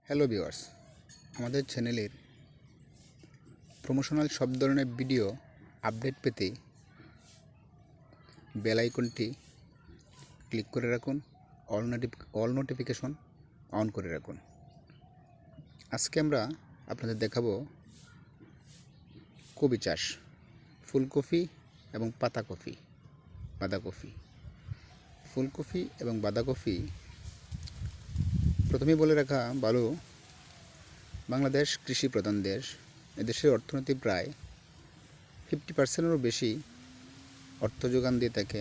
Hello viewers, আমাদের চ্যানেলের promotional সব ধরনের ভিডিও আপডেট পেতে বেল আইকনটি ক্লিক করে রাখুন। অল নোটিফিকেশন অন করে রাখুন। আজকে আমরা আপনাদের দেখাবো কপি চাষ, ফুলকপি এবং বাঁধাকপি। ফুলকপি এবং বাঁধাকপি প্রথমেই বলে রাখা ভালো, বাংলাদেশ কৃষি প্রধান দেশ। এদেশের অর্থনীতি প্রায় 50%-এরও বেশি অর্থ যোগান দিয়ে থাকে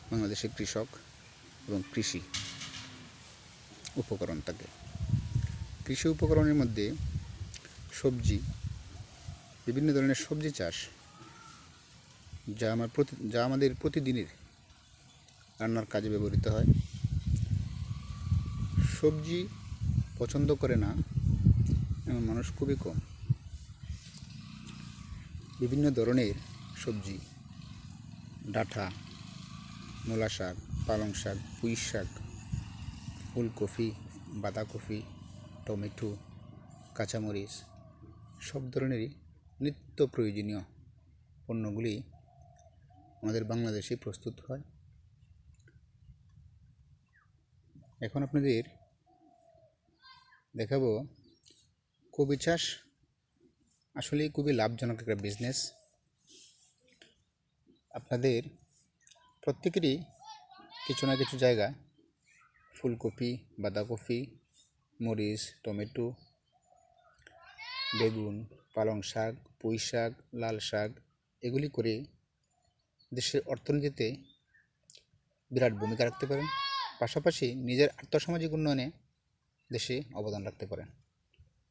বাংলাদেশের কৃষক এবং কৃষি উপকরণ থাকে। কৃষি উপকরণের মধ্যে সবজি, বিভিন্ন ধরনের সবজি চাষ, যা আমাদের প্রতিদিনের রান্নার কাজে ব্যবহৃত হয়। সবজি পছন্দ করে না এমন মানুষ খুবই কম। বিভিন্ন ধরনের সবজি, ডাঁটা, মূলা শাক, পালং শাক, পুঁই শাক, ফুলকপি, বাঁধাকপি, টমেটো, কাঁচামরিচ, সব ধরনেরই নিত্য প্রয়োজনীয় পণ্যগুলি আমাদের বাংলাদেশে প্রস্তুত হয়। এখন আপনাদের দেখাবো কপি চাষ আসলে খুবই লাভজনক একটা বিজনেস। আপনাদের প্রত্যেকেরই কিছু না কিছু জায়গায় ফুলকপি, বাঁধাকপি, মরিচ, টমেটো, বেগুন, পালং শাক, পুঁই শাক, লাল শাক এগুলি করে দেশের অর্থনীতিতে বিরাট ভূমিকা রাখতে পারেন। পাশাপাশি নিজের আর্থসামাজিক উন্নয়নে দেশে অবদান রাখতে পারেন।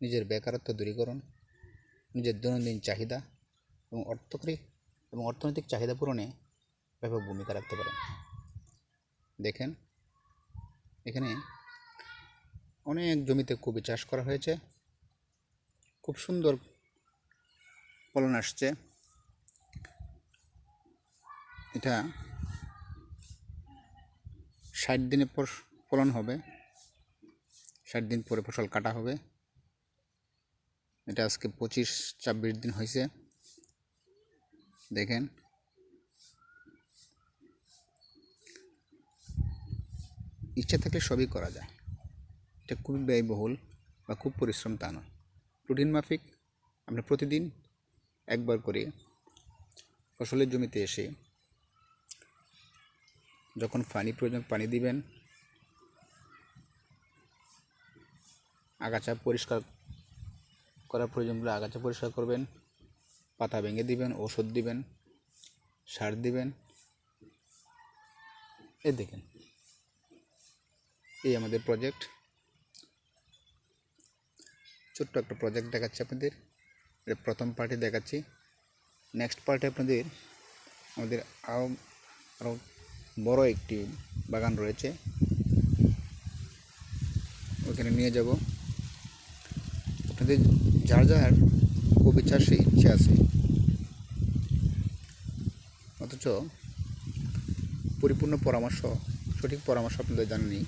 নিজের বেকারত্ব দূরীকরণ, নিজের দৈনন্দিন চাহিদা এবং অর্থনৈতিক চাহিদা পূরণে ব্যাপক ভূমিকা রাখতে পারেন। দেখেন, এখানে অনেক জমিতে কপি চাষ করা হয়েছে, খুব সুন্দর ফলন আসছে। এটা 60 দিনের পর ফলন হবে, 60 দিন পরে ফসল কাটা হবে। এটা আজকে 25-26 দিন হয়েছে। দেখেন, ইচ্ছা থাকলে সবই করা যায়। এটা খুবই ব্যয়বহুল বা খুব পরিশ্রম তা নয়। রুটিন মাফিক আপনি প্রতিদিন একবার করে ফসলের জমিতে এসে যখন পানি প্রয়োজন পানি দিবেন, আগাছা পরিষ্কার করার প্রয়োজনগুলো আগাছা পরিষ্কার করবেন, পাতা ভেঙে দিবেন, ওষুধ দিবেন, সার দিবেন। এই দেখেন, এই আমাদের প্রজেক্ট, ছোট্ট একটা প্রজেক্ট দেখাচ্ছি আপনাদের। এটা প্রথম পার্টে দেখাচ্ছি। নেক্সট পার্টে আপনাদের আমাদের আরও বড় একটি বাগান রয়েছে, ওখানে নিয়ে যাব। আপনাদের যার যার কপি চাষে ইচ্ছে আছে অথচ পরিপূর্ণ সঠিক পরামর্শ আপনাদের জানেননি,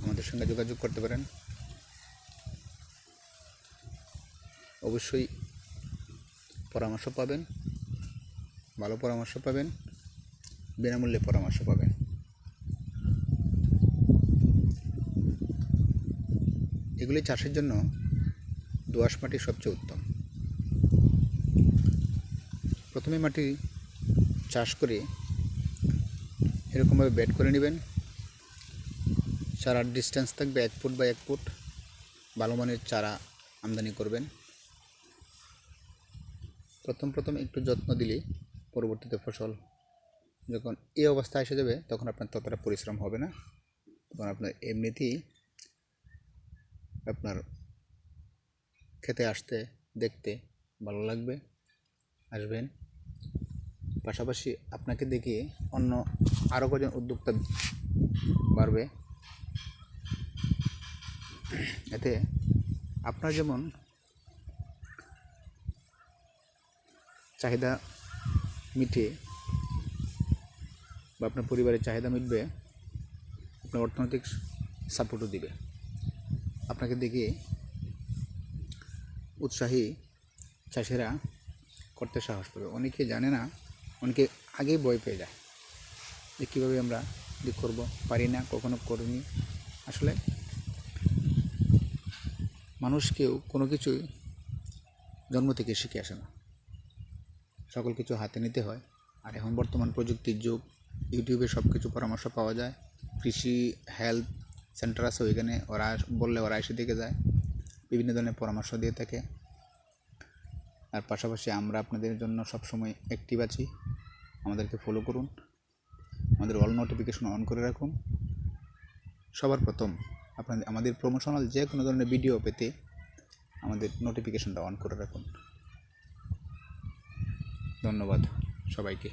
আমাদের সঙ্গে যোগাযোগ করতে পারেন। অবশ্যই পরামর্শ পাবেন, ভালো পরামর্শ পাবেন, বিনামূল্যে পরামর্শ পাবেন। এগুলি চাষের জন্য দোআঁশ মাটি সবচেয়ে উত্তম। প্রথমে মাটি চাষ করে এরকমভাবে বেড করে নেবেন। চারার ডিস্টেন্স থাকবে 1 ফুট বা 1 ফুট। ভালো মানের চারা আমদানি করবেন। প্রথম একটু যত্ন দিলে পরবর্তীতে ফসল যখন এই অবস্থায় এসে যাবে তখন আপনার ততটা পরিশ্রম হবে না। তখন আপনার এমনিতেই আপনার খেতে আসতে দেখতে ভালো লাগবে, আসবেন। পাশাপাশি আপনাকে দেখে অন্য আরও কজন উদ্যোক্তা বাড়বে। এতে আপনার যেমন চাহিদা মিটে বা আপনার পরিবারের চাহিদা মিটবে, আপনার অর্থনৈতিক সাপোর্টও দিবে। আপনাকে দেখে উৎসাহী চাষিরা করতে সাহস পাবে। অনেকে জানে না, অনেকে আগেই ভয় পেয়ে যায় যে কীভাবে আমরা করবো, পারি না, কখনো করিনি। আসলে মানুষকেও কোনো কিছুই জন্ম থেকে শিখে আসে না, সকল কিছু হাতে নিতে হয়। আর এখন বর্তমান প্রযুক্তির যুগ, ইউটিউবে সব কিছু পরামর্শ পাওয়া যায়। কৃষি হেলথ সেন্টার আছে, ওইখানে ওরা বললে ওরা এসে দেখে যায়, বিভিন্ন ধরনের পরামর্শ দিয়ে থাকে। আর পাশাপাশি আমরা আপনাদের জন্য সবসময় অ্যাক্টিভ আছি। আমাদেরকে ফলো করুন, আমাদের অল নোটিফিকেশন অন করে রাখুন। সবার প্রথম আপনাদের আমাদের প্রমোশনাল যে কোনো ধরনের ভিডিও পেতে আমাদের নোটিফিকেশনটা অন করে রাখুন। ধন্যবাদ সবাইকে।